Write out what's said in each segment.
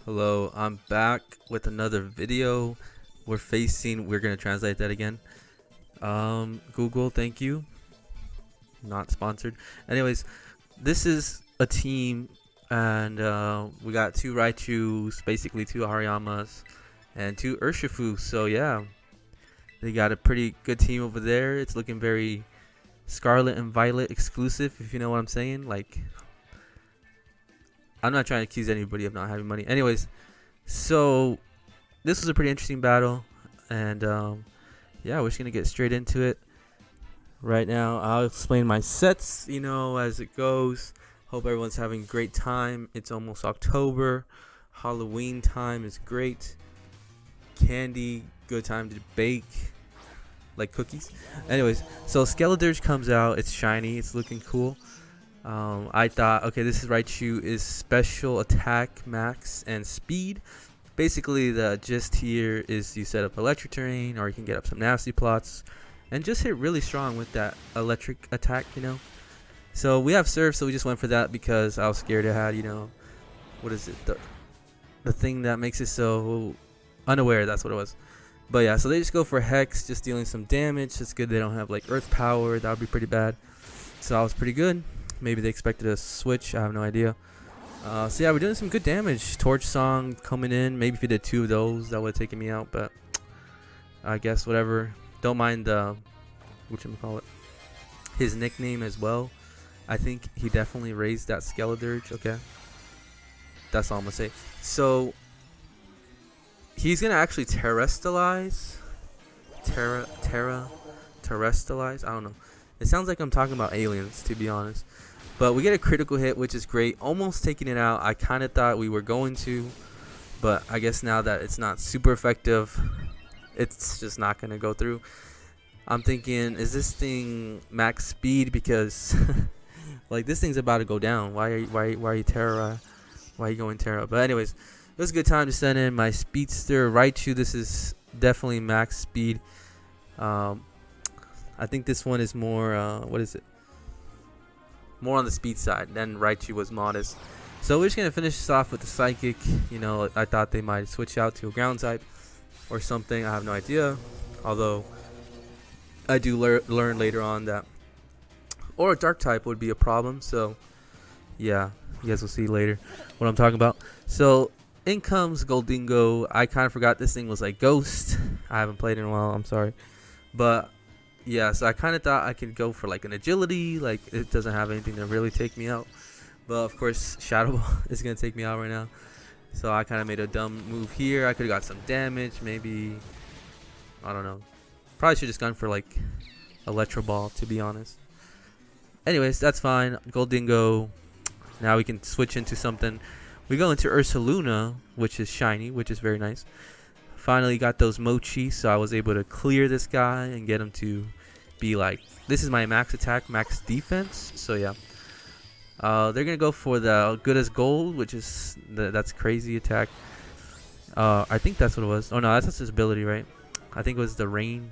Hello, I'm back with another video. We're gonna translate that again. Google, thank you. Not sponsored. Anyways, this is a team, and we got two Raichus, basically two Hariyamas, and two Urshifu. So yeah, they got a pretty good team over there. It's looking very Scarlet and Violet exclusive, if you know what I'm saying. Like, I'm not trying to accuse anybody of not having money. Anyways, so this was a pretty interesting battle, and yeah, we're just gonna get straight into it right now. I'll explain my sets, as it goes. Hope everyone's having a great time. It's almost October. Halloween time is great. Candy, good time to bake, like cookies. Anyways, so Skeledirge comes out. It's shiny. It's looking cool. I thought, okay, this is Raichu is special attack, max, and speed. Basically, the gist here is you set up electric terrain, or you can get up some nasty plots, and just hit really strong with that electric attack, So we have Surf, so we just went for that because I was scared it had, what is it, the thing that makes it so unaware, that's what it was. But yeah, so they just go for Hex, just dealing some damage. It's good they don't have like Earth Power, that would be pretty bad. So that was pretty good. Maybe they expected a switch, I have no idea. So yeah, we're doing some good damage. Torch Song coming in. Maybe if he did two of those, that would have taken me out, but I guess whatever. Don't mind whatchamacallit, his nickname as well. I think he definitely raised that Skeledirge. Okay, that's all I'm gonna say. So he's gonna actually terrestrialize. Terrestrialize. I don't know. It sounds like I'm talking about aliens, to be honest. But we get a critical hit, which is great. Almost taking it out. I kind of thought we were going to, but I guess now that it's not super effective, it's just not going to go through. I'm thinking, is this thing max speed? Because like this thing's about to go down. Why are you Terra? Why are you going Terra? But anyways, it was a good time to send in my Speedster Raichu. This is definitely max speed. I think this one is more what is it? More on the speed side than Raichu was modest. So we're just gonna finish this off with the Psychic. I thought they might switch out to a ground type or something. I have no idea. Although I do learn later on that or a dark type would be a problem. So yeah, you guys will see later what I'm talking about. So in comes Goldingo. I kind of forgot this thing was like Ghost. I haven't played in a while. I'm sorry, but yeah, so I kind of thought I could go for like an agility, like it doesn't have anything to really take me out. But of course, Shadow Ball is going to take me out right now. So I kind of made a dumb move here. I could have got some damage, maybe. I don't know. Probably should have just gone for like Electro Ball, to be honest. Anyways, that's fine. Goldingo. Now we can switch into something. We go into Ursaluna, which is shiny, which is very nice. Finally got those Mochi, so I was able to clear this guy and get him to be like, this is my max attack, max defense. So yeah, they're gonna go for the good as gold, which is that's crazy attack. I think that's what it was. Oh no, that's his ability, right? I think it was the rain,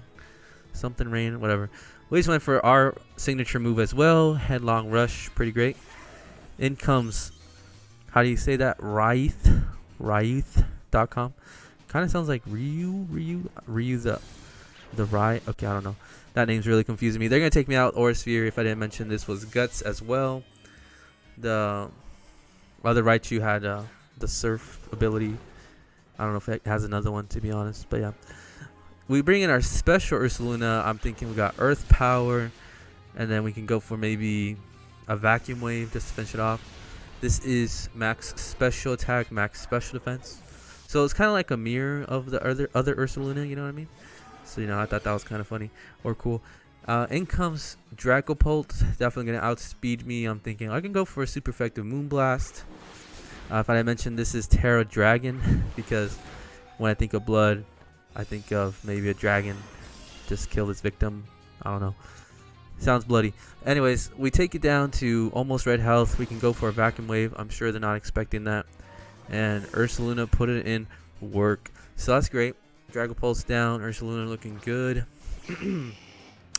something rain, whatever. We just went for our signature move as well, headlong rush, pretty great. In comes, how do you say that? Ryuth.com. Kind of sounds like Ryu the Rye. Okay, I don't know. That name's really confusing me. They're gonna take me out. Aura Sphere. If I didn't mention, this was Guts as well. The other Raichu had the Surf ability. I don't know if it has another one, to be honest. But yeah, we bring in our special Ursaluna. I'm thinking we got Earth Power, and then we can go for maybe a Vacuum Wave just to finish it off. This is max special attack, max special defense. So it's kind of like a mirror of the other Ursaluna, you know what I mean? So, I thought that was kind of funny or cool. In comes Dragapult, definitely going to outspeed me. I'm thinking I can go for a super effective Moonblast. If I mentioned, this is Terra Dragon, because when I think of blood, I think of maybe a dragon just killed its victim. I don't know. Sounds bloody. Anyways, we take it down to almost red health. We can go for a Vacuum Wave. I'm sure they're not expecting that. And Ursaluna put it in work. So that's great. Dragapult's down. Ursaluna looking good.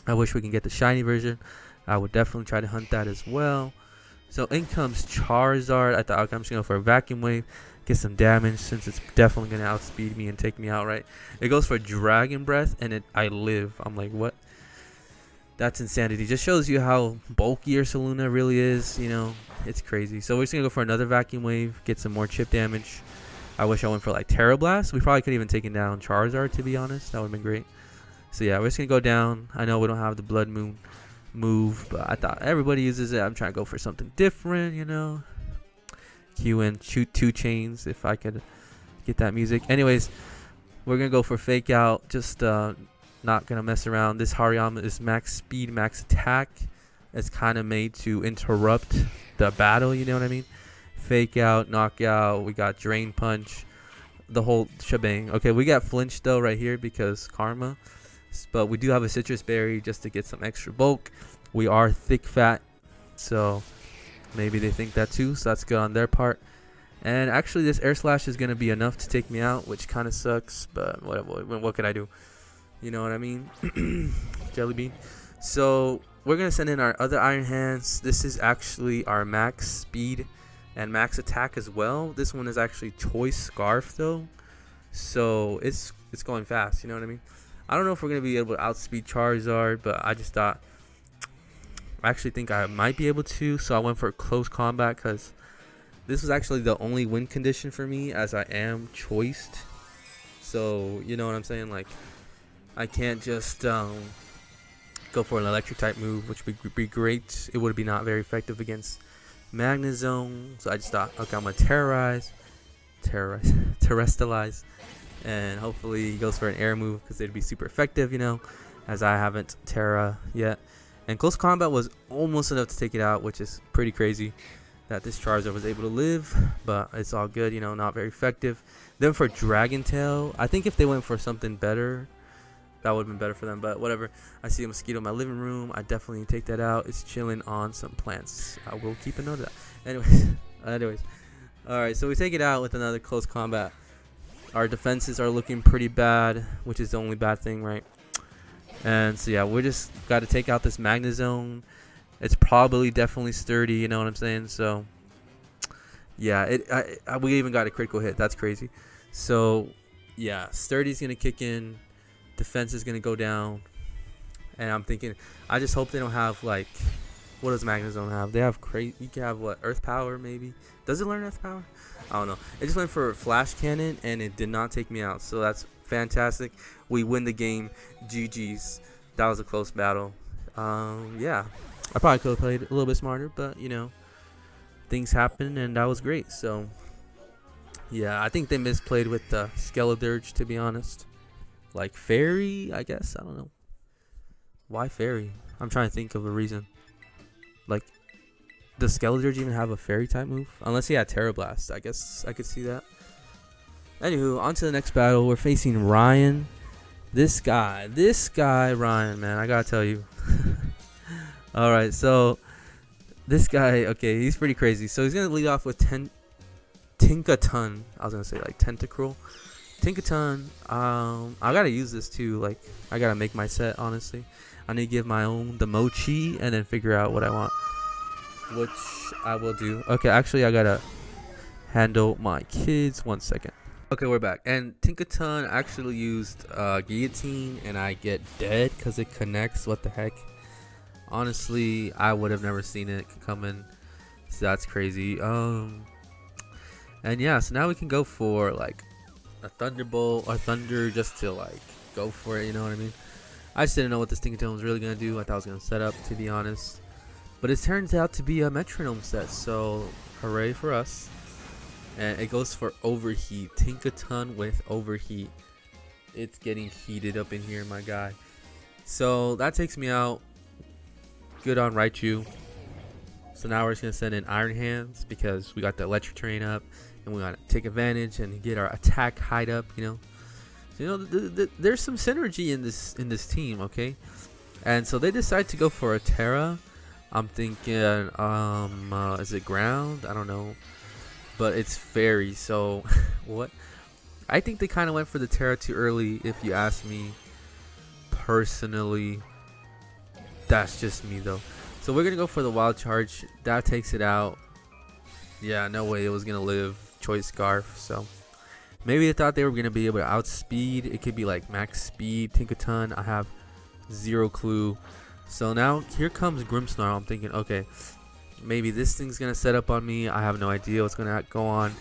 I wish we can get the shiny version. I would definitely try to hunt that as well. So in comes Charizard. I thought, okay, I'm just going to go for a Vacuum Wave. get some damage since it's definitely gonna outspeed me and take me out. Right? It goes for Dragon Breath, and I live. I'm like, what? That's insanity. Just shows you how bulky your Saluna really is. You know, it's crazy. So we're just gonna go for another Vacuum Wave, get some more chip damage. I wish I went for like Terra Blast. We probably could even taken down Charizard, to be honest. That would have been great. So yeah, we're just gonna go down. I know we don't have the Blood Moon move, but I thought everybody uses it. I'm trying to go for something different, you know. Q and shoot 2 chains if I could get that music. Anyways, we're gonna go for Fake Out. Just not gonna mess around. This Hariyama is max speed, max attack. It's kind of made to interrupt the battle. You know what I mean? Fake Out, Knockout. We got Drain Punch, the whole shebang. Okay, we got Flinch though right here because Karma. But we do have a Citrus Berry just to get some extra bulk. We are thick fat, so maybe they think that too. So that's good on their part. And actually, this Air Slash is gonna be enough to take me out, which kind of sucks. But what could I do? You know what I mean? Jelly Bean. So we're gonna send in our other Iron Hands. This is actually our max speed and max attack as well. This one is actually Choice Scarf though, so it's going fast. You know what I mean? I don't know if we're going to be able to outspeed Charizard, but I just thought, I actually think I might be able to, so I went for close combat because this was actually the only win condition for me as I am choiced. So, you know what I'm saying? Like, I can't just go for an electric type move, which would be great. It would be not very effective against Magnezone. So I just thought, okay, I'm going to Terrestrialize. And hopefully he goes for an air move because it'd be super effective, you know, as I haven't Terra yet. And close combat was almost enough to take it out, which is pretty crazy that this Charizard was able to live. But it's all good, you know, not very effective. Then for Dragon Tail, I think if they went for something better, that would have been better for them. But whatever. I see a mosquito in my living room. I definitely take that out. It's chilling on some plants. I will keep a note of that. Anyways. All right, so we take it out with another close combat. Our defenses are looking pretty bad, which is the only bad thing, right? And so yeah, we just got to take out this Magnezone. It's probably definitely sturdy, you know what I'm saying? So yeah, we even got a critical hit. That's crazy. So yeah, sturdy's gonna kick in, defense is gonna go down, and I'm thinking, I just hope they don't have like, what does Magnezone have? They have crazy. You can have what, Earth Power maybe? Does it learn Earth Power? I don't know. It just went for Flash Cannon and it did not take me out. So that's fantastic. We win the game. GG's. That was a close battle. Yeah. I probably could have played a little bit smarter, but you know, things happen and that was great. So yeah, I think they misplayed with the Skeledirge, to be honest. Like Fairy, I guess. I don't know. Why Fairy? I'm trying to think of a reason. Like, does Skeledirge even have a Fairy type move? Unless he had Terra Blast. I guess I could see that. Anywho, on to the next battle. We're facing Ryan. This guy, Ryan, man, I gotta tell you. Alright, so this guy, okay, he's pretty crazy. So he's gonna lead off with Tinkaton. I was gonna say like Tentacruel. Tinkaton. I gotta use this too. Like, I gotta make my set, honestly. I need to give my own the Mochi and then figure out what I want, which I will do. Okay, actually, I gotta handle my kids. 1 second. Okay, we're back. And Tinkaton actually used Guillotine, and I get dead because it connects. What the heck? Honestly, I would have never seen it coming. So that's crazy. And yeah, so now we can go for like a Thunderbolt or Thunder just to like go for it. You know what I mean? I just didn't know what this Tinkaton was really gonna do. I thought I was gonna set up, to be honest. But it turns out to be a Metronome set, so hooray for us. And it goes for Overheat. Tinkaton with Overheat. It's getting heated up in here, my guy. So that takes me out. Good on Raichu. So now we're just going to send in Iron Hands because we got the Electric Terrain up. And we want to take advantage and get our attack height up, you know. So, you know, there's some synergy in this team, okay? And so they decide to go for a Terra. I'm thinking, is it ground? I don't know. But it's Fairy, so what? I think they kind of went for the Terra too early, if you ask me personally. That's just me, though. So we're going to go for the Wild Charge. That takes it out. Yeah, no way it was going to live. choice Scarf. So maybe they thought they were gonna be able to outspeed. It could be like max speed Tinkaton. I have zero clue. So now here comes Grimmsnarl. I'm thinking, okay, maybe this thing's gonna set up on me. I have no idea what's gonna go on,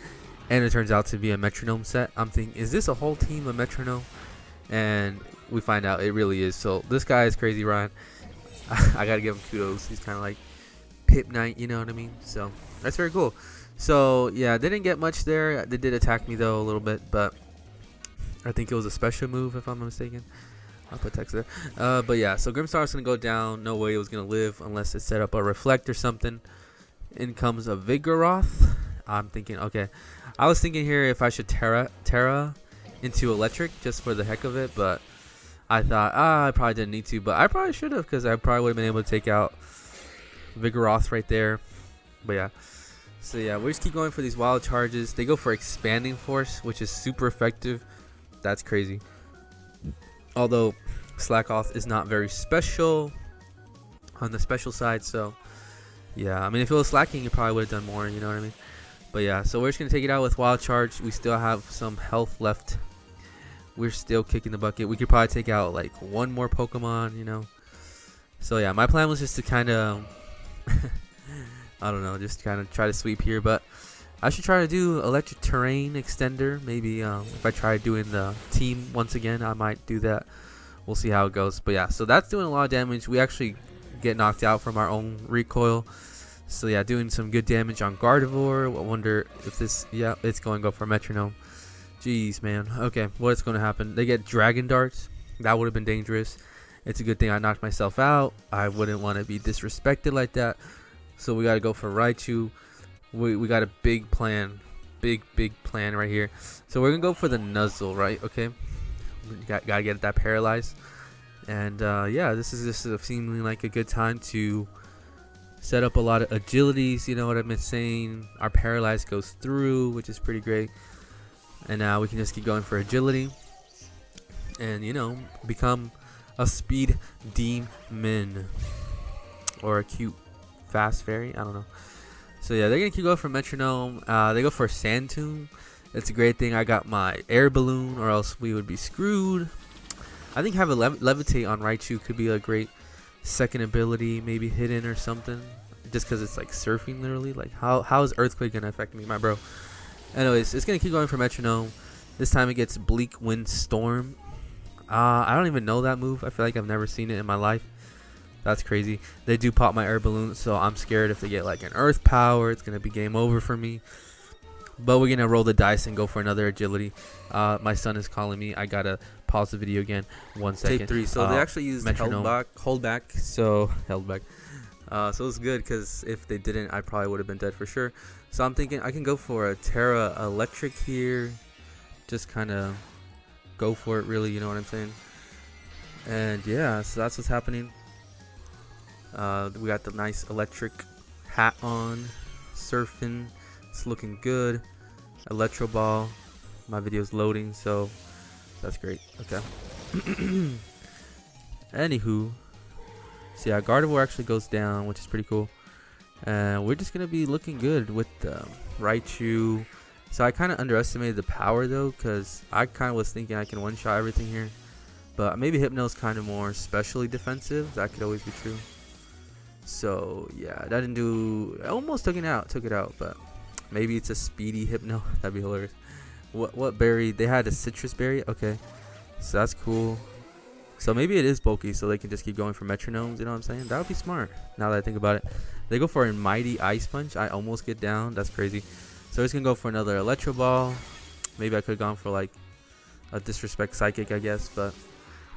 and it turns out to be a Metronome set. I'm thinking, is this a whole team of Metronome? And we find out it really is. So this guy is crazy, Ryan. I gotta give him kudos. He's kind of like Pip Knight, you know what I mean? So that's very cool. So yeah, they didn't get much there. They did attack me though a little bit, but I think it was a special move if I'm not mistaken. I'll put text there. But yeah, so Grimmsnarl's gonna go down. No way it was gonna live unless it set up a Reflect or something. In comes a Vigoroth. I'm thinking, okay, I was thinking here if I should Terra into Electric just for the heck of it, but I thought I probably didn't need to, but I probably should have, because I probably would have been able to take out Vigoroth right there. But yeah, so yeah, we just keep going for these wild charges. They go for Expanding Force, which is super effective. That's crazy. Although Slackoth is not very special on the special side, so yeah, I mean, if it was slacking, you probably would have done more, you know what I mean? But yeah, so we're just gonna take it out with Wild Charge. We still have some health left. We're still kicking the bucket. We could probably take out like one more Pokemon, you know. So yeah, my plan was just to kind of I don't know, just kind of try to sweep here, but I should try to do Electric Terrain Extender. Maybe if I try doing the team once again, I might do that. We'll see how it goes. But yeah, so that's doing a lot of damage. We actually get knocked out from our own recoil. So yeah, doing some good damage on Gardevoir. I wonder if this, yeah, it's going to go for Metronome. Jeez, man. Okay, what's going to happen? They get Dragon Darts. That would have been dangerous. It's a good thing I knocked myself out. I wouldn't want to be disrespected like that. So we got to go for Raichu. We got a big plan. Big plan right here. So we're going to go for the Nuzzle, right? Okay. Got to get that paralyzed. And yeah, this is just seemingly like a good time to set up a lot of agilities. You know what I've been saying? Our paralyzed goes through, which is pretty great. And now we can just keep going for agility. And, you know, become a speed demon. Or a cute fast fairy. I don't know. So yeah, they're going to keep going for Metronome. They go for Sand Tomb. It's a great thing I got my air balloon, or else we would be screwed. I think having Levitate on Raichu could be a great second ability, maybe hidden or something. Just because it's like surfing literally. Like how is Earthquake going to affect me, my bro? Anyways, it's going to keep going for Metronome. This time it gets Bleak Wind Storm. I don't even know that move. I feel like I've never seen it in my life. That's crazy. They do pop my air balloon, so I'm scared if they get like an Earth Power, it's going to be game over for me. But we're going to roll the dice and go for another agility. My son is calling me. I got to pause the video again. 1 second. Take 3. So they actually used hold back. So held back. So it's good, because if they didn't, I probably would have been dead for sure. So I'm thinking I can go for a Terra Electric here. Just kind of go for it, really, you know what I'm saying? And yeah, so that's what's happening. We got the nice electric hat on, surfing. It's looking good. Electro Ball. My video's loading, so that's great. Okay. Anywho, so yeah, Gardevoir actually goes down, which is pretty cool. And we're just gonna be looking good with Raichu. So I kind of underestimated the power though, because I kind of was thinking I can one-shot everything here. But maybe Hypno's kind of more specially defensive. That could always be true. So yeah, that didn't do. I almost took it out, but maybe it's a speedy Hypno. That'd be hilarious. What berry? They had a citrus berry. Okay, so that's cool. So maybe it is bulky, so they can just keep going for Metronomes. You know what I'm saying? That would be smart. Now that I think about it, they go for a Mighty Ice Punch. I almost get down. That's crazy. So he's gonna go for another Electro Ball. Maybe I could have gone for like a Disrespect Psychic, I guess, but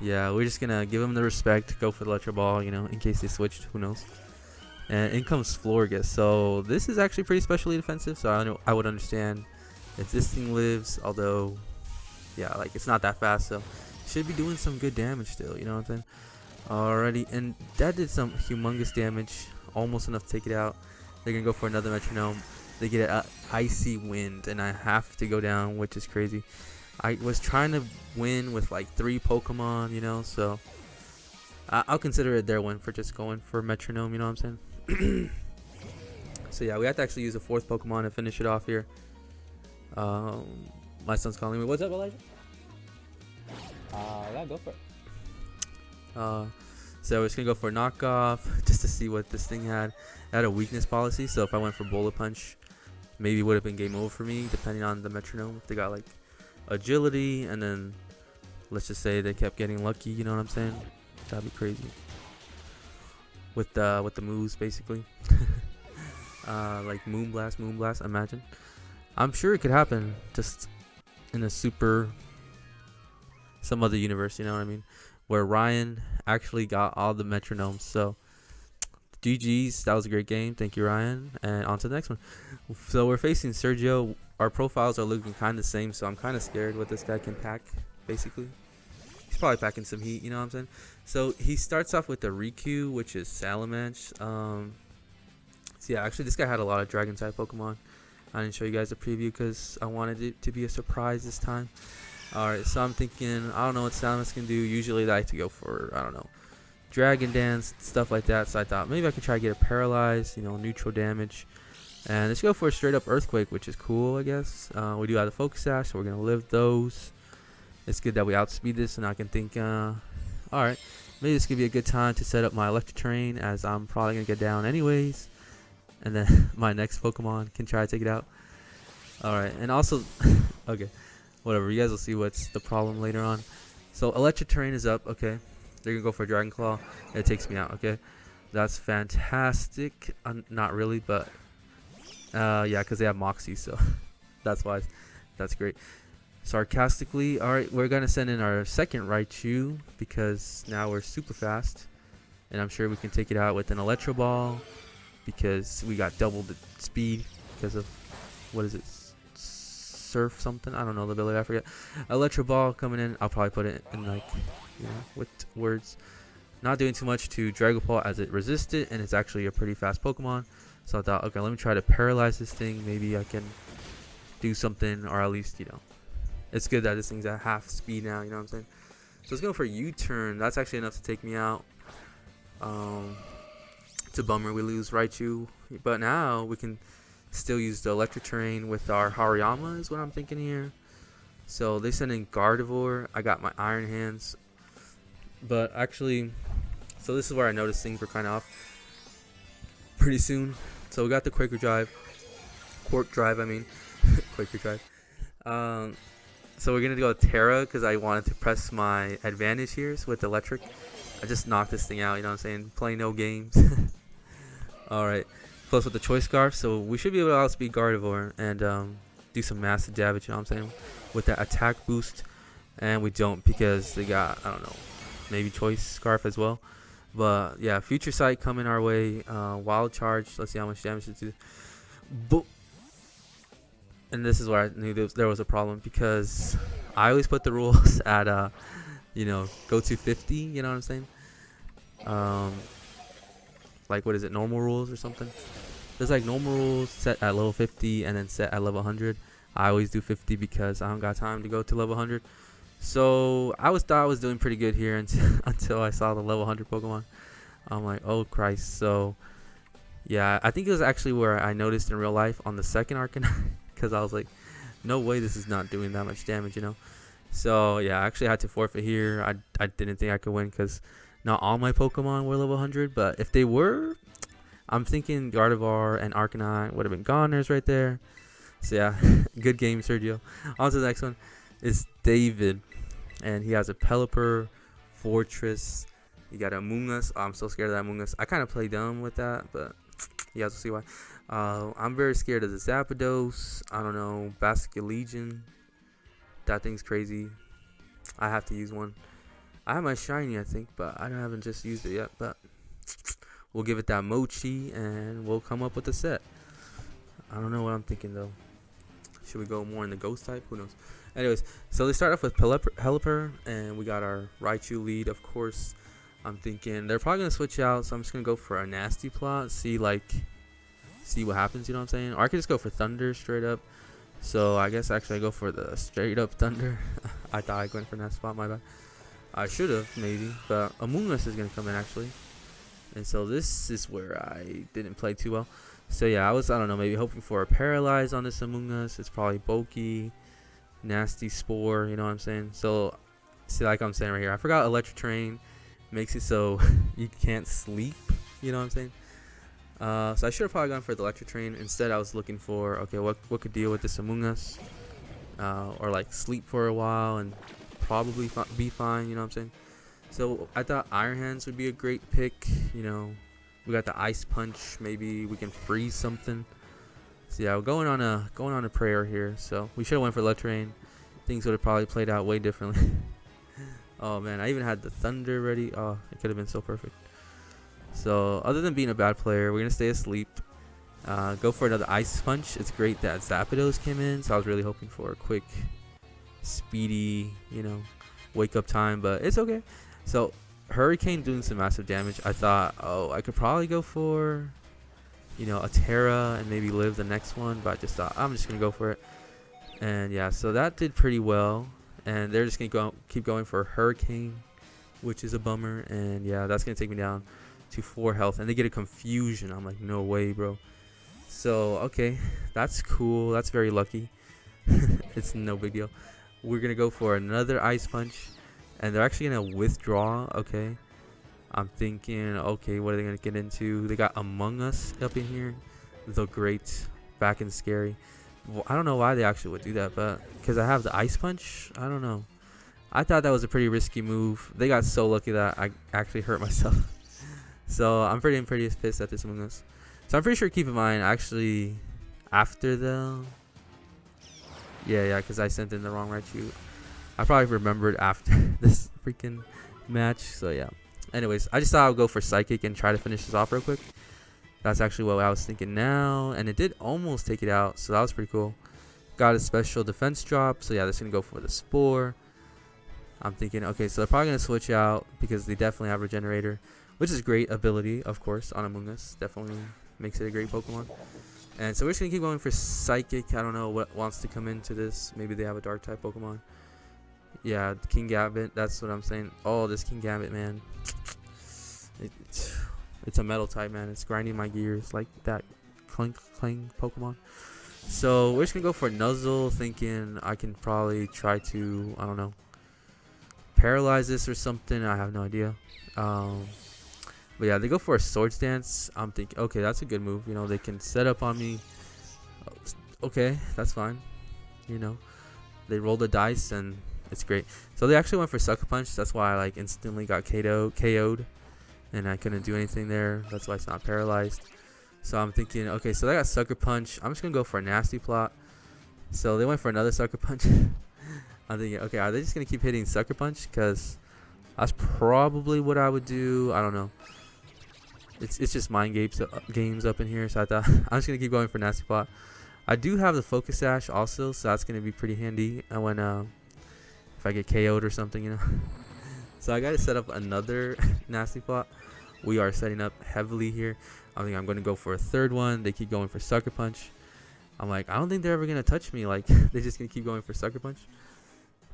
yeah, we're just gonna give him the respect. Go for the Electro Ball, you know, in case they switched. Who knows? And in comes Florges. So this is actually pretty specially defensive. So I would understand if this thing lives. Although, yeah, like it's not that fast. So should be doing some good damage still. You know what I'm saying? Alrighty, and that did some humongous damage. Almost enough to take it out. They're gonna go for another Metronome. They get an Icy Wind, and I have to go down, which is crazy. I was trying to win with like 3 Pokemon, you know, so I'll consider it their win for just going for Metronome, you know what I'm saying? So yeah, we have to actually use a 4th Pokemon to finish it off here. Um, my son's calling me. What's up, Elijah? Yeah, go for it. So we're just gonna go for a knockoff just to see what this thing had. It had a weakness policy, so if I went for bullet punch, maybe it would have been game over for me, depending on the metronome. If they got like agility, and then let's just say they kept getting lucky, you know what I'm saying? That'd be crazy. With the moves, basically. Like Moonblast, imagine. I'm sure it could happen, just in a some other universe, you know what I mean? Where Ryan actually got all the metronomes. So GG's, that was a great game. Thank you, Ryan. And on to the next one. So we're facing Sergio. Our profiles are looking kind of the same, so I'm kind of scared what this guy can pack, basically. He's probably packing some heat, you know what I'm saying? So he starts off with the Riku, which is Salamence. So yeah, actually this guy had a lot of dragon type Pokemon. I didn't show you guys a preview because I wanted it to be a surprise this time. Alright, so I'm thinking, I don't know what Salamence can do. Usually I like to go for, I don't know, Dragon Dance, stuff like that. So I thought maybe I could try to get it paralyzed, you know, neutral damage. And let's go for a straight up Earthquake, which is cool, I guess. We do have the Focus Sash, so we're going to live those. It's good that we outspeed this, and I can think, alright, maybe this could be a good time to set up my Electric Terrain, as I'm probably going to get down anyways. And then my next Pokemon can try to take it out. Alright, and also, okay, whatever, you guys will see what's the problem later on. So Electric Terrain is up, okay. They're going to go for Dragon Claw, and it takes me out, okay. That's fantastic. Not really, but, yeah, because they have Moxie, so that's why. That's great. Sarcastically, alright, we're going to send in our second Raichu, because now we're super fast. And I'm sure we can take it out with an Electro Ball, because we got double the speed because of, what is it, Surf something? I don't know the ability, I forget. Electro Ball coming in, I'll probably put it in like, you know, with words. Not doing too much to Dragapult as it resisted, and it's actually a pretty fast Pokemon. So I thought, okay, let me try to paralyze this thing. Maybe I can do something, or at least, you know, it's good that this thing's at half speed now, you know what I'm saying? So let's go for U-turn. That's actually enough to take me out. It's a bummer we lose Raichu, but now we can still use the Electric Terrain with our Hariyama is what I'm thinking here. So they send in Gardevoir. I got my Iron Hands. But actually, so this is where I noticed things were kind of off pretty soon. So we got the Quaker Drive. Quaker Drive. So we're going to go with Terra because I wanted to press my advantage here with Electric. I just knocked this thing out, you know what I'm saying? Play no games. Alright. Plus with the Choice Scarf, so we should be able to outspeed Gardevoir and do some massive damage, you know what I'm saying? With that attack boost. And we don't because they got, I don't know, maybe Choice Scarf as well. But yeah, Future Sight coming our way. Wild Charge. Let's see how much damage it do. Boop. And this is where I knew there was a problem because I always put the rules at, you know, go to 50. You know what I'm saying? Like, what is it? Normal rules or something? There's like normal rules set at level 50 and then set at level 100. I always do 50 because I don't got time to go to level 100. So I thought I was doing pretty good here until I saw the level 100 Pokemon. I'm like, oh Christ. So yeah, I think it was actually where I noticed in real life on the second Arcanine. Because I was like, no way this is not doing that much damage, you know. So yeah, I actually had to forfeit here. I didn't think I could win because not all my Pokemon were level 100. But if they were, I'm thinking Gardevoir and Arcanine would have been goners right there. So yeah, good game, Sergio. On to the next one is David. And he has a Pelipper, Fortress. You got Among Us. Oh, I'm so scared of that Among Us. I kind of play dumb with that, but you guys will see why. I'm very scared of the Zapdos. I don't know, Basculegion. That thing's crazy. I have to use one. I have my shiny, I think, but I haven't just used it yet. But we'll give it that Mochi, and we'll come up with a set. I don't know what I'm thinking though. Should we go more in the Ghost type? Who knows? Anyways, so they start off with Pelipper, and we got our Raichu lead, of course. I'm thinking they're probably gonna switch out, so I'm just gonna go for a Nasty Plot. See what happens, you know what I'm saying? Or I could just go for Thunder straight up. So I guess actually I go for the straight up Thunder. I thought I went for that spot, my bad. I should have maybe, but Among Us is gonna come in actually. And so this is where I didn't play too well. So yeah, I don't know, maybe hoping for a Paralyze on this Among Us. It's probably bulky, nasty Spore, you know what I'm saying? So see, like I'm saying right here, I forgot Electric Terrain makes it so you can't sleep, you know what I'm saying? So I should have probably gone for the Electric Terrain. Instead, I was looking for, okay, what could deal with this Among Us, or like sleep for a while and probably be fine, you know what I'm saying? So I thought Iron Hands would be a great pick, you know. We got the Ice Punch, maybe we can freeze something. So yeah, we're going on a prayer here. So we should have went for Electric Terrain. Things would have probably played out way differently. Oh man, I even had the Thunder ready. Oh, it could have been so perfect. So other than being a bad player, we're gonna stay asleep. Go for another Ice Punch. It's great that Zapdos came in, so I was really hoping for a quick, speedy, you know, wake up time, but it's okay. So Hurricane doing some massive damage. I thought, oh, I could probably go for, you know, a Terra and maybe live the next one, but I just thought I'm just gonna go for it. And yeah, so that did pretty well. And they're just gonna keep going for Hurricane, which is a bummer. And yeah, that's gonna take me down to 4 health, and they get a Confusion. I'm like, no way, bro. So okay, that's cool. That's very lucky. It's no big deal. We're gonna go for another Ice Punch, and they're actually gonna withdraw. Okay, I'm thinking, okay, what are they gonna get into? They got Among Us up in here, the great, back and scary. Well, I don't know why they actually would do that, but because I have the Ice Punch, I don't know. I thought that was a pretty risky move. They got so lucky that I actually hurt myself. So I'm pretty pissed at this Among Us. So I'm pretty sure, keep in mind, actually, after the... Yeah, because I sent in the wrong Raichu. I probably remembered after this freaking match. So yeah. Anyways, I just thought I would go for Psychic and try to finish this off real quick. That's actually what I was thinking now. And it did almost take it out, so that was pretty cool. Got a special defense drop. So yeah, they're going to go for the Spore. I'm thinking, okay, so they're probably going to switch out because they definitely have Regenerator, which is a great ability, of course, on Among Us. Definitely makes it a great Pokemon. And so we're just going to keep going for Psychic. I don't know what wants to come into this. Maybe they have a Dark-type Pokemon. Yeah, King Gambit. That's what I'm saying. Oh, this King Gambit, man. It's a metal type, man. It's grinding my gears like that clang Pokemon. So we're just going to go for Nuzzle, thinking I can probably try to, I don't know, paralyze this or something. I have no idea. But yeah, they go for a Swords Dance. I'm thinking, okay, that's a good move. You know, they can set up on me. Okay, that's fine. You know, they roll the dice and it's great. So they actually went for Sucker Punch. That's why I like instantly got KO'd, and I couldn't do anything there. That's why it's not paralyzed. So I'm thinking, okay, so they got Sucker Punch. I'm just gonna go for a Nasty Plot. So they went for another Sucker Punch. I'm thinking, okay, are they just gonna keep hitting Sucker Punch? Because that's probably what I would do. I don't know. It's just mind games up in here. So I thought I'm just gonna keep going for Nasty Plot. I do have the Focus Sash also, so that's gonna be pretty handy. And when if I get KO'd or something, you know. So I gotta set up another Nasty Plot. We are setting up heavily here. I think I'm gonna go for a third one. They keep going for Sucker Punch. I'm like, I don't think they're ever gonna touch me. Like, they're just gonna keep going for Sucker Punch.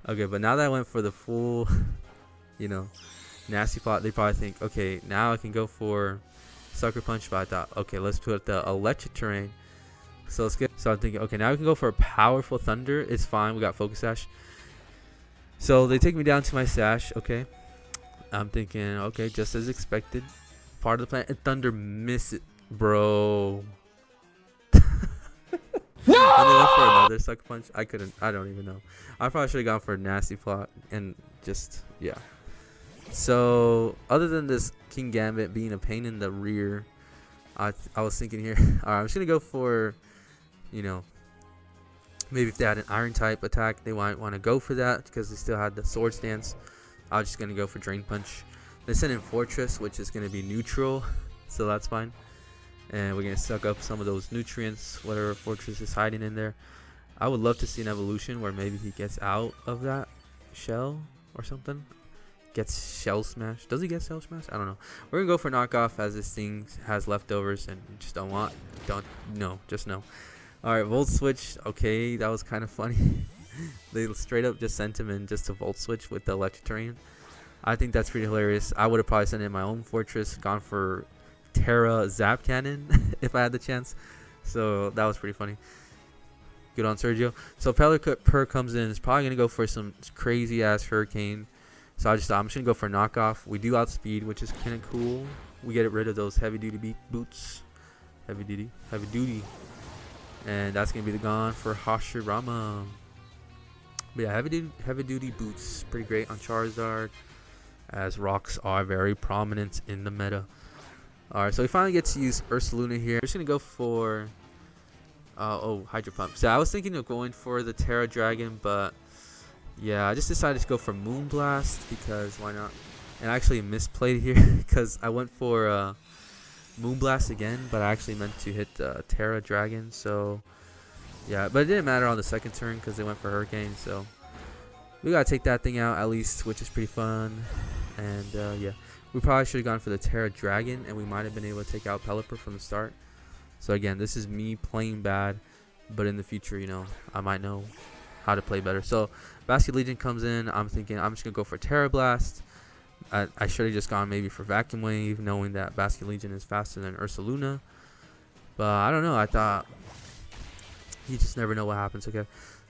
Okay, but now that I went for the full, you know, Nasty Plot, they probably think, okay, now I can go for Sucker Punch. But I thought, okay, let's put the Electric Terrain. So let's get. So I'm thinking, okay, now we can go for a powerful Thunder. It's fine. We got Focus Sash. So they take me down to my Sash. Okay, I'm thinking, okay, just as expected. Part of the plan. And Thunder miss it, bro. No! And they went for another Sucker Punch. I don't even know. I probably should have gone for a Nasty Plot and just, yeah. So other than this King Gambit being a pain in the rear, I was thinking here, all right, I'm just gonna go for, you know, maybe if they had an Iron type attack, they might want to go for that because they still had the Swords Dance. I was just gonna go for Drain Punch. They sent in Fortress, which is gonna be neutral, so that's fine. And we're gonna suck up some of those nutrients, whatever Fortress is hiding in there. I would love to see an evolution where maybe he gets out of that shell or something. Gets Shell Smash. Does he get Shell Smash? I don't know. We're gonna go for Knockoff as this thing has leftovers and just just no. Alright, Volt Switch. Okay, that was kind of funny. They straight up just sent him in just to Volt Switch with the Electric Terrain. I think that's pretty hilarious. I would have probably sent in my own Fortress, gone for Terra Zap Cannon if I had the chance. So that was pretty funny. Good on Sergio. So Pelipper comes in. It's probably going to go for some crazy ass Hurricane. So I'm just going to go for knockoff. We do outspeed, which is kind of cool. We get rid of those heavy duty boots. Heavy duty. And that's going to be the gone for Hashirama. But yeah, heavy duty boots. Pretty great on Charizard, as rocks are very prominent in the meta. Alright, so we finally get to use Ursaluna here. We're just going to go for Hydro Pump. So I was thinking of going for the Terra Dragon, but yeah, I just decided to go for Moonblast because why not? And I actually misplayed here because I went for Moonblast again, but I actually meant to hit Terra Dragon. So yeah, but it didn't matter on the second turn because they went for Hurricane. So we gotta take that thing out at least, which is pretty fun. And yeah, we probably should have gone for the Terra Dragon, and we might have been able to take out Pelipper from the start. So again, this is me playing bad, but in the future, you know, I might know how to play better. So Basket Legion comes in. I'm thinking I'm just gonna go for Terra Blast. I should have just gone maybe for Vacuum Wave, knowing that Basket Legion is faster than Ursaluna. But I don't know. I thought you just never know what happens. Okay,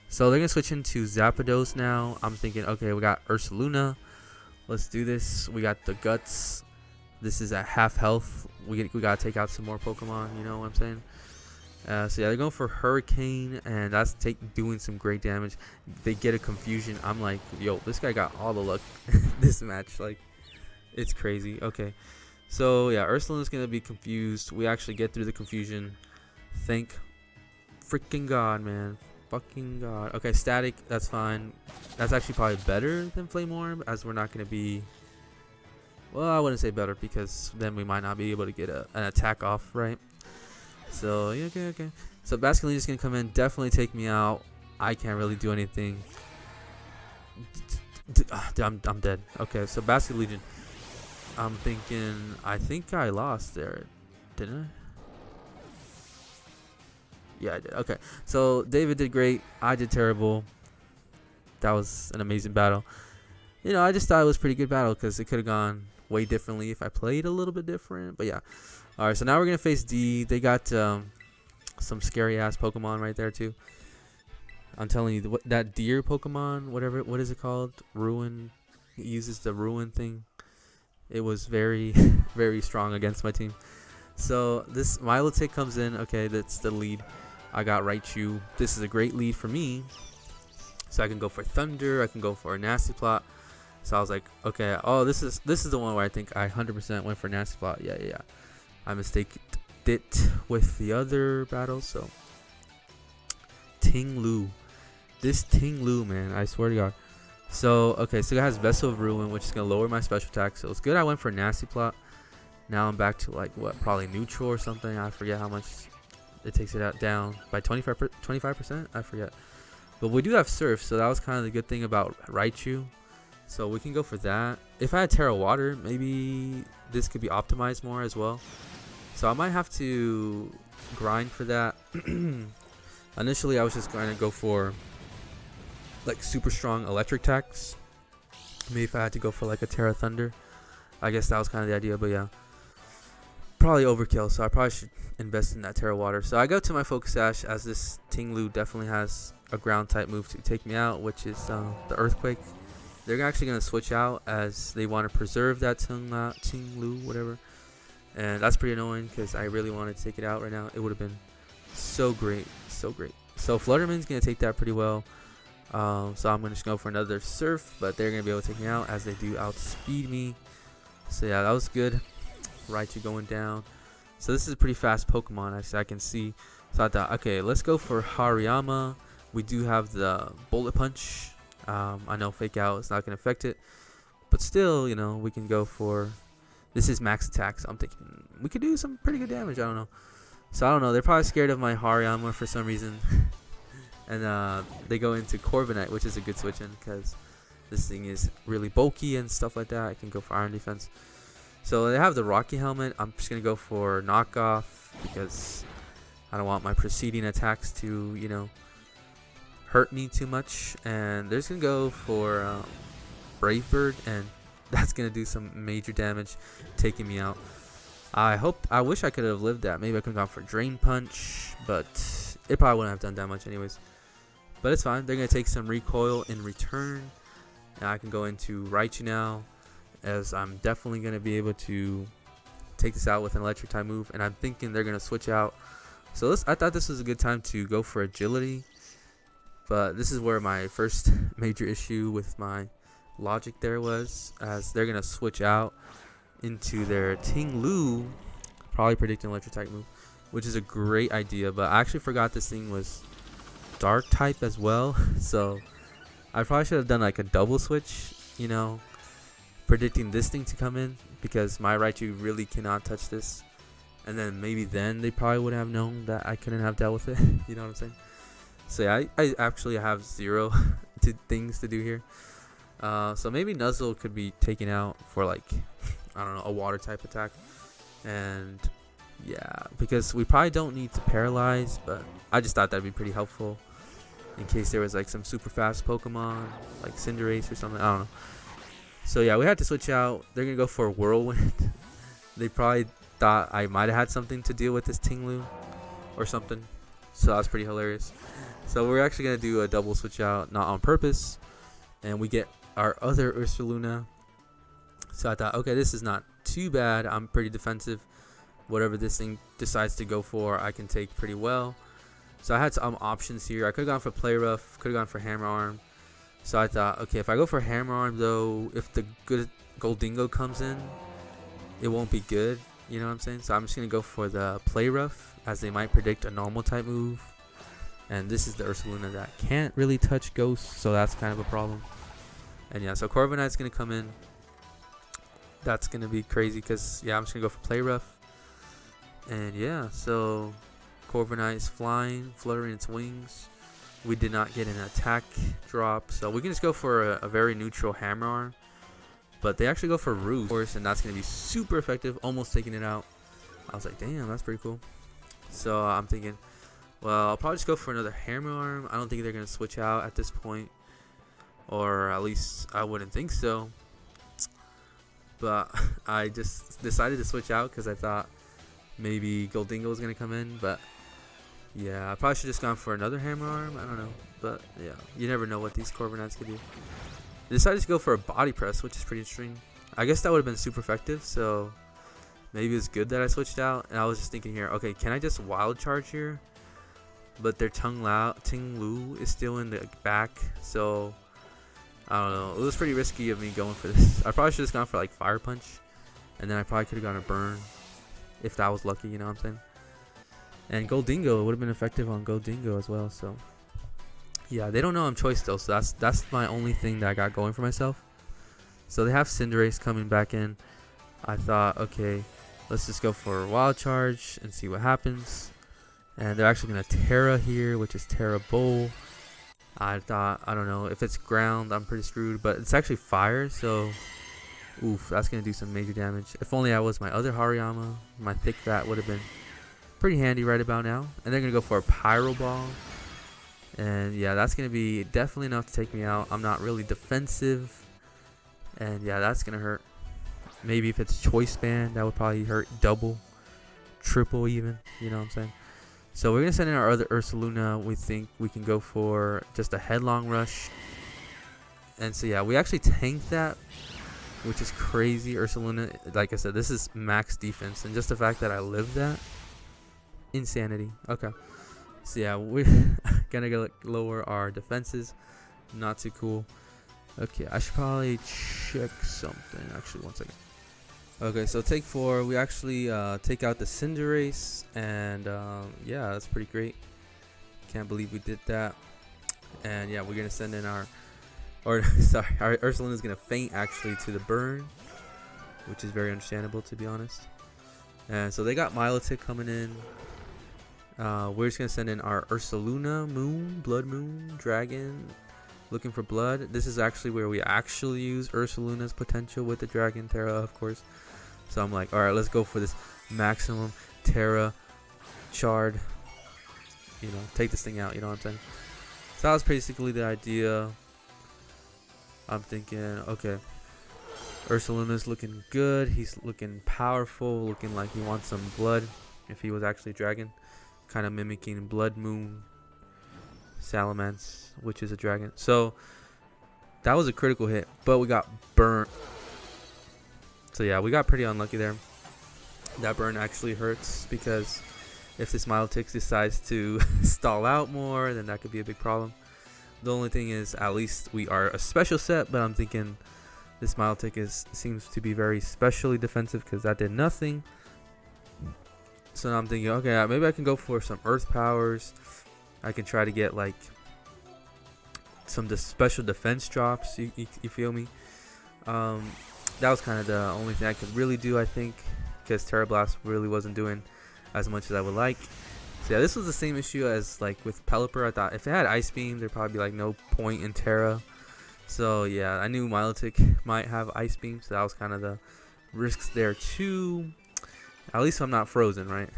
so they're gonna switch into Zapdos now. I'm thinking, okay, we got Ursaluna. Let's do this. We got the Guts. This is at half health. We gotta take out some more Pokemon. You know what I'm saying? So yeah, they're going for Hurricane, and that's doing some great damage. They get a confusion. I'm like, yo, this guy got all the luck this match. Like, it's crazy. Okay, so yeah, Ursaluna's gonna be confused. We actually get through the confusion. Thank freaking God, man. Fucking God. Okay, Static, that's fine. That's actually probably better than Flame Orb, as we're not gonna be. Well, I wouldn't say better because then we might not be able to get an attack off, right? So yeah, okay. So Basket Legion's gonna come in, definitely take me out. I can't really do anything. I'm dead. Okay, so Basket Legion. I'm thinking. I think I lost there, didn't I? Yeah, I did. Okay, so David did great. I did terrible. That was an amazing battle. You know, I just thought it was a pretty good battle because it could have gone way differently if I played a little bit different. But yeah. Alright, so now we're going to face D. They got some scary-ass Pokemon right there, too. I'm telling you, that deer Pokemon, what is it called? Ruin. It uses the Ruin thing. It was very, very strong against my team. So this Milotic comes in. Okay, that's the lead. I got Raichu. This is a great lead for me. So I can go for Thunder. I can go for a Nasty Plot. So I was like, okay, oh, this is the one where I think I 100% went for Nasty Plot. Yeah. I mistaked it with the other battle. So Ting Lu. This Ting Lu, man, I swear to God. So, okay, so it has Vessel of Ruin, which is going to lower my special attack. So it's good I went for Nasty Plot. Now I'm back to, like, what, probably neutral or something. I forget how much it takes it down. By 25%? I forget. But we do have Surf, so that was kind of the good thing about Raichu. So we can go for that. If I had Terra Water, maybe this could be optimized more as well. So I might have to grind for that. Initially, I was just going to go for like super strong electric attacks. Maybe if I had to go for like a Terra Thunder. I guess that was kind of the idea, but yeah. Probably overkill, so I probably should invest in that Terra Water. So I go to my Focus Sash, as this Ting Lu definitely has a ground type move to take me out, which is the Earthquake. They're actually going to switch out as they want to preserve that Ting Lu, whatever. And that's pretty annoying because I really wanted to take it out right now. It would have been so great. So Flutterman's going to take that pretty well. So I'm going to just go for another Surf, but they're going to be able to take me out as they do outspeed me. So yeah, that was good. Raichu going down. So this is a pretty fast Pokemon, as I can see. So I thought, okay, let's go for Hariyama. We do have the Bullet Punch. I know Fake Out is not going to affect it. But still, you know, we can go for... This is max attack, so I'm thinking we could do some pretty good damage. I don't know. So I don't know. They're probably scared of my Hariyama for some reason. And they go into Corviknight, which is a good switch in because this thing is really bulky and stuff like that. I can go for Iron Defense. So they have the Rocky Helmet. I'm just going to go for Knockoff because I don't want my preceding attacks to, you know, hurt me too much. And they're just going to go for Brave Bird, and that's going to do some major damage, taking me out. I wish I could have lived that. Maybe I could have gone for Drain Punch, but it probably wouldn't have done that much anyways. But it's fine. They're going to take some recoil in return. And I can go into Raichu now, as I'm definitely going to be able to take this out with an electric type move. And I'm thinking they're going to switch out. So I thought this was a good time to go for agility. But this is where my first major issue with my logic there was, as they're going to switch out into their Ting Lu, probably predicting electric type move, which is a great idea. But I actually forgot this thing was dark type as well. So I probably should have done like a double switch, you know, predicting this thing to come in, because my Raichu really cannot touch this. And then maybe then they probably would have known that I couldn't have dealt with it. You know what I'm saying? So yeah, I actually have zero things to do here. So maybe Nuzzle could be taken out for like, I don't know, a water type attack. And yeah, because we probably don't need to paralyze, but I just thought that'd be pretty helpful in case there was like some super fast Pokemon like Cinderace or something. I don't know. So yeah, we had to switch out. They're gonna go for a Whirlwind. They probably thought I might have had something to deal with this Tinglu or something. So that was pretty hilarious. So we're actually gonna do a double switch out, not on purpose, and we get our other Ursaluna. So I thought, okay, this is not too bad. I'm pretty defensive. Whatever this thing decides to go for, I can take pretty well. So I had some options here. I could have gone for Play Rough, could have gone for Hammer Arm. So I thought, okay, if I go for Hammer Arm though, if the good Goldingo comes in, it won't be good. You know what I'm saying? So I'm just going to go for the Play Rough, as they might predict a normal type move. And this is the Ursaluna that can't really touch Ghost, so that's kind of a problem. And yeah, so Corviknight's going to come in. That's going to be crazy because, yeah, I'm just going to go for Play Rough. And yeah, so Corviknight is flying, fluttering its wings. We did not get an attack drop, so we can just go for a very neutral Hammer Arm. But they actually go for Roost, of course, and that's going to be super effective, almost taking it out. I was like, damn, that's pretty cool. So I'm thinking, well, I'll probably just go for another Hammer Arm. I don't think they're going to switch out at this point. Or at least I wouldn't think so. But I just decided to switch out because I thought maybe Goldingo was going to come in. But yeah, I probably should have just gone for another Hammer Arm. I don't know. But yeah, you never know what these Corviknights could do. I decided to go for a Body Press, which is pretty interesting. I guess that would have been super effective. So maybe it's good that I switched out. And I was just thinking here, okay, can I just Wild Charge here? But their Ting Lu is still in the back. So I don't know. It was pretty risky of me going for this. I probably should have just gone for like Fire Punch. And then I probably could have gone a Burn if that was lucky, you know what I'm saying? And Goldingo, it would have been effective on Goldingo as well. So yeah, they don't know I'm Choice still. So that's my only thing that I got going for myself. So they have Cinderace coming back in. I thought, okay, let's just go for a Wild Charge and see what happens. And they're actually going to Terra here, which is Terra Bowl. I thought, I don't know, if it's ground, I'm pretty screwed. But it's actually fire, so oof, that's going to do some major damage. If only I was my other Hariyama, my Thick Fat would have been pretty handy right about now. And they're going to go for a Pyro Ball. And yeah, that's going to be definitely enough to take me out. I'm not really defensive. And yeah, that's going to hurt. Maybe if it's Choice Band, that would probably hurt double, triple even, you know what I'm saying? So we're going to send in our other Ursaluna. We think we can go for just a Headlong Rush. And so yeah, we actually tanked that, which is crazy. Ursaluna, like I said, this is max defense. And just the fact that I lived that, insanity. Okay. So yeah, we're going to go lower our defenses. Not too cool. Okay, I should probably check something. Actually, one second. Okay, so take 4. We actually take out the Cinderace, and yeah, that's pretty great. Can't believe we did that. And yeah, we're gonna send in our Ursaluna's gonna faint actually to the Burn, which is very understandable to be honest. And so they got Milotic coming in. We're just gonna send in our Ursaluna, Blood Moon, Dragon. Looking for blood. This is actually where we actually use Ursaluna's potential with the Dragon Terra, of course. So I'm like, alright, let's go for this maximum Terra Chard. You know, take this thing out, you know what I'm saying? So that was basically the idea. I'm thinking, okay, Ursaluna's looking good. He's looking powerful, looking like he wants some blood. If he was actually dragon, kind of mimicking Blood Moon Salamence, which is a dragon. So that was a critical hit, but we got burnt. So yeah, we got pretty unlucky there. That burn actually hurts because if this Milotic decides to stall out more, then that could be a big problem. The only thing is, at least we are a special set, but I'm thinking this Milotic seems to be very specially defensive because that did nothing. So now I'm thinking, okay, maybe I can go for some Earth Powers. I can try to get like some special defense drops. You feel me? That was kind of the only thing I could really do, I think, because Terra Blast really wasn't doing as much as I would like. So yeah, this was the same issue as like with Pelipper. I thought if it had Ice Beam, there'd probably be like no point in Terra. So yeah, I knew Milotic might have Ice Beam, so that was kind of the risks there too. At least I'm not frozen, right?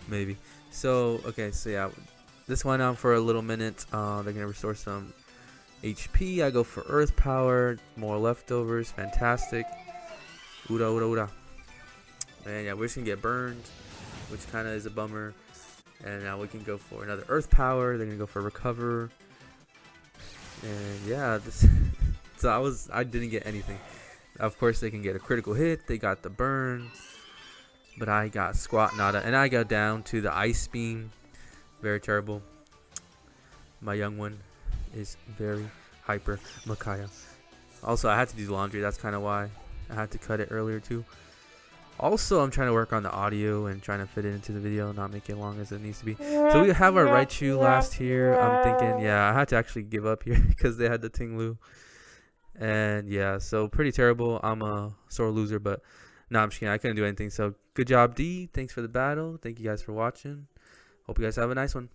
Maybe. So okay, so yeah, this went on for a little minute. They're gonna restore some HP. I go for Earth Power, more leftovers, fantastic. Ura ura ura. And yeah, we're just gonna get burned, which kind of is a bummer. And now we can go for another Earth Power. They're gonna go for Recover. And yeah, this so I didn't get anything. Of course, they can get a critical hit. They got the burn, but I got squat nada, and I got down to the Ice Beam. Very terrible. My young one is very hyper Makaya. Also, I had to do laundry. That's kind of why I had to cut it earlier too. Also, I'm trying to work on the audio and trying to fit it into the video, not make it long as it needs to be. So we have our Raichu last here. I'm thinking, yeah, I had to actually give up here because they had the Tinglu. And yeah, so pretty terrible. I'm a sore loser, but no, I'm just kidding. I couldn't do anything. So good job, D. Thanks for the battle. Thank you guys for watching. Hope you guys have a nice one.